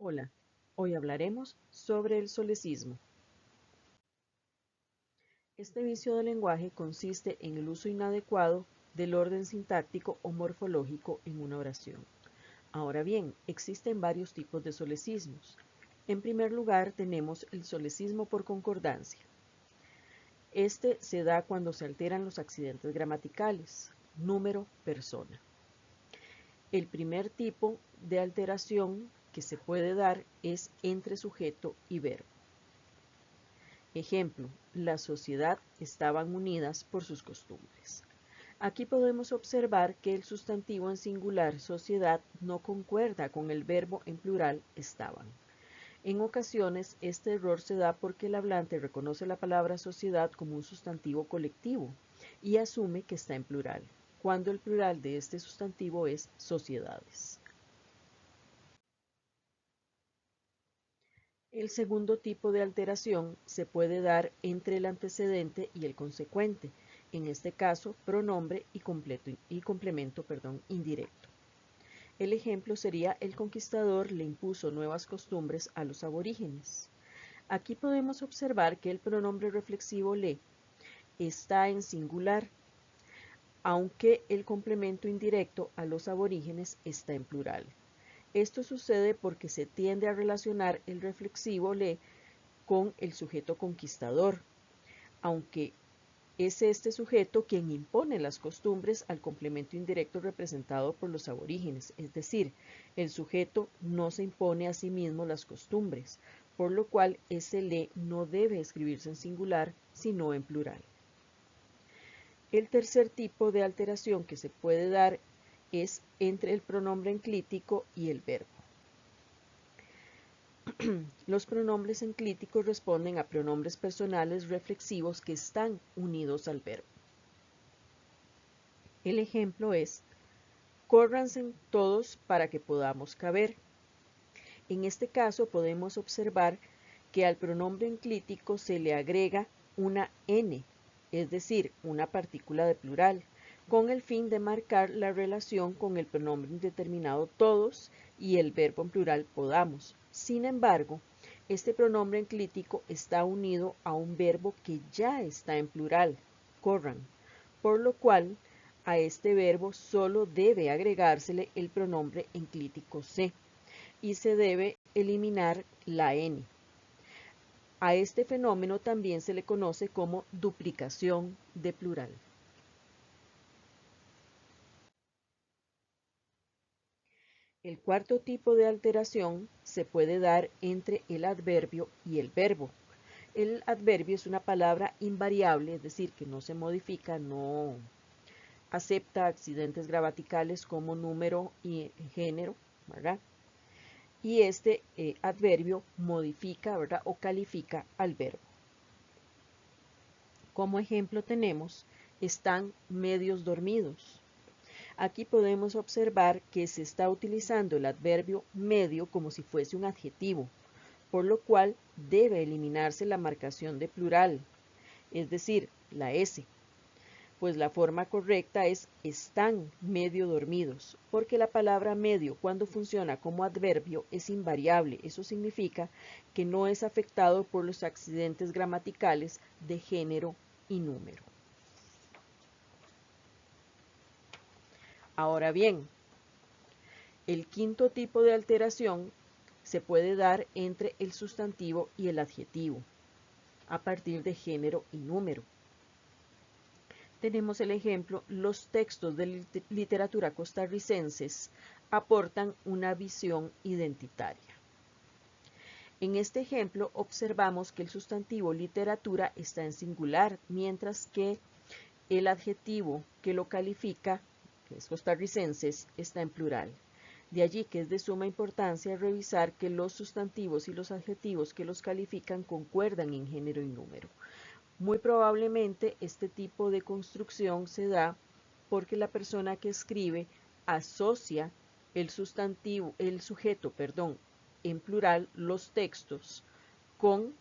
Hola, hoy hablaremos sobre el solecismo. Este vicio del lenguaje consiste en el uso inadecuado del orden sintáctico o morfológico en una oración. Ahora bien, existen varios tipos de solecismos. En primer lugar, tenemos el solecismo por concordancia. Este se da cuando se alteran los accidentes gramaticales, número, persona. El primer tipo de alteración que se puede dar es entre sujeto y verbo. Ejemplo, la sociedad estaban unidas por sus costumbres. Aquí podemos observar que el sustantivo en singular sociedad no concuerda con el verbo en plural estaban. En ocasiones, este error se da porque el hablante reconoce la palabra sociedad como un sustantivo colectivo y asume que está en plural, cuando el plural de este sustantivo es sociedades. El segundo tipo de alteración se puede dar entre el antecedente y el consecuente, en este caso pronombre y complemento indirecto. El ejemplo sería: el conquistador le impuso nuevas costumbres a los aborígenes. Aquí podemos observar que el pronombre reflexivo le está en singular, aunque el complemento indirecto a los aborígenes está en plural. Esto sucede porque se tiende a relacionar el reflexivo le con el sujeto conquistador, aunque es este sujeto quien impone las costumbres al complemento indirecto representado por los aborígenes, es decir, el sujeto no se impone a sí mismo las costumbres, por lo cual ese le no debe escribirse en singular, sino en plural. El tercer tipo de alteración que se puede dar es entre el pronombre enclítico y el verbo. Los pronombres enclíticos responden a pronombres personales reflexivos que están unidos al verbo. El ejemplo es: córranse todos para que podamos caber. En este caso podemos observar que al pronombre enclítico se le agrega una n, es decir, una partícula de plural, con el fin de marcar la relación con el pronombre indeterminado todos y el verbo en plural podamos. Sin embargo, este pronombre enclítico está unido a un verbo que ya está en plural, corran, por lo cual a este verbo solo debe agregársele el pronombre enclítico se y se debe eliminar la n. A este fenómeno también se le conoce como duplicación de plural. El cuarto tipo de alteración se puede dar entre el adverbio y el verbo. El adverbio es una palabra invariable, es decir, que no se modifica, no acepta accidentes gramaticales como número y género, ¿verdad? Y este adverbio modifica, ¿verdad?, o califica al verbo. Como ejemplo tenemos: están medios dormidos. Aquí podemos observar que se está utilizando el adverbio medio como si fuese un adjetivo, por lo cual debe eliminarse la marcación de plural, es decir, la S, pues la forma correcta es están medio dormidos, porque la palabra medio, cuando funciona como adverbio, es invariable. Eso significa que no es afectado por los accidentes gramaticales de género y número. Ahora bien, el quinto tipo de alteración se puede dar entre el sustantivo y el adjetivo, a partir de género y número. Tenemos el ejemplo: los textos de literatura costarricenses aportan una visión identitaria. En este ejemplo observamos que el sustantivo literatura está en singular, mientras que el adjetivo que lo califica, que es costarricenses, está en plural. De allí que es de suma importancia revisar que los sustantivos y los adjetivos que los califican concuerdan en género y número. Muy probablemente este tipo de construcción se da porque la persona que escribe asocia el sujeto, en plural, los textos, con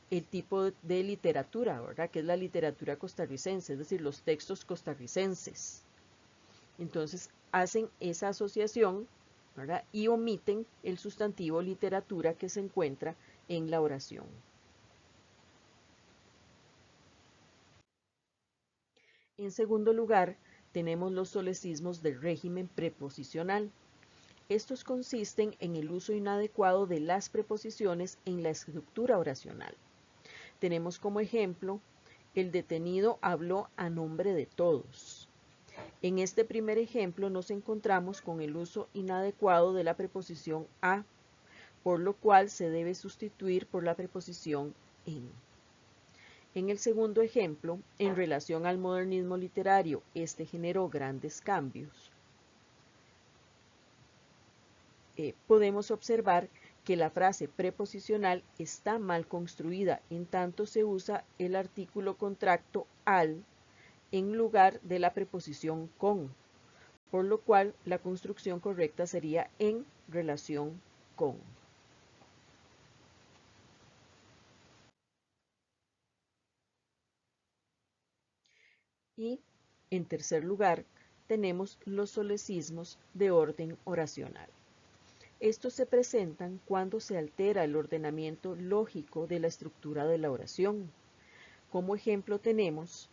el tipo de literatura, ¿verdad?, que es la literatura costarricense, es decir, los textos costarricenses. Entonces hacen esa asociación, ¿verdad? Y omiten el sustantivo literatura que se encuentra en la oración. En segundo lugar, tenemos los solecismos del régimen preposicional. Estos consisten en el uso inadecuado de las preposiciones en la estructura oracional. Tenemos como ejemplo, el detenido habló a nombre de todos. En este primer ejemplo nos encontramos con el uso inadecuado de la preposición a, por lo cual se debe sustituir por la preposición en. En el segundo ejemplo, en relación al modernismo literario, este generó grandes cambios. Podemos observar que la frase preposicional está mal construida, en tanto se usa el artículo contracto al en lugar de la preposición con, por lo cual la construcción correcta sería en relación con. Y, en tercer lugar, tenemos los solecismos de orden oracional. Estos se presentan cuando se altera el ordenamiento lógico de la estructura de la oración. Como ejemplo tenemos,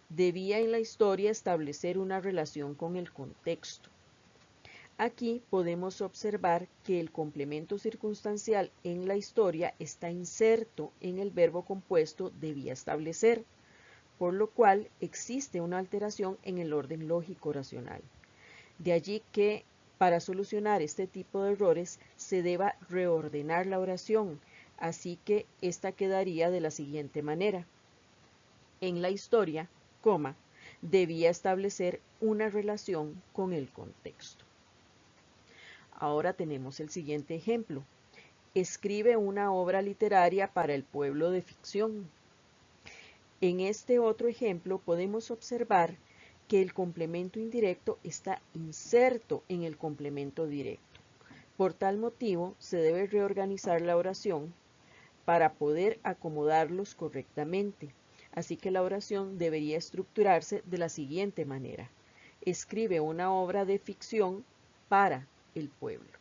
debía en la historia establecer una relación con el contexto. Aquí podemos observar que el complemento circunstancial en la historia está inserto en el verbo compuesto debía establecer, por lo cual existe una alteración en el orden lógico oracional. De allí que para solucionar este tipo de errores se deba reordenar la oración, así que esta quedaría de la siguiente manera. En la historia, coma, debía establecer una relación con el contexto. Ahora tenemos el siguiente ejemplo. Escribe una obra literaria para el pueblo de ficción. En este otro ejemplo podemos observar que el complemento indirecto está inserto en el complemento directo. Por tal motivo, se debe reorganizar la oración para poder acomodarlos correctamente. Así que la oración debería estructurarse de la siguiente manera. Escribe una obra de ficción para el pueblo.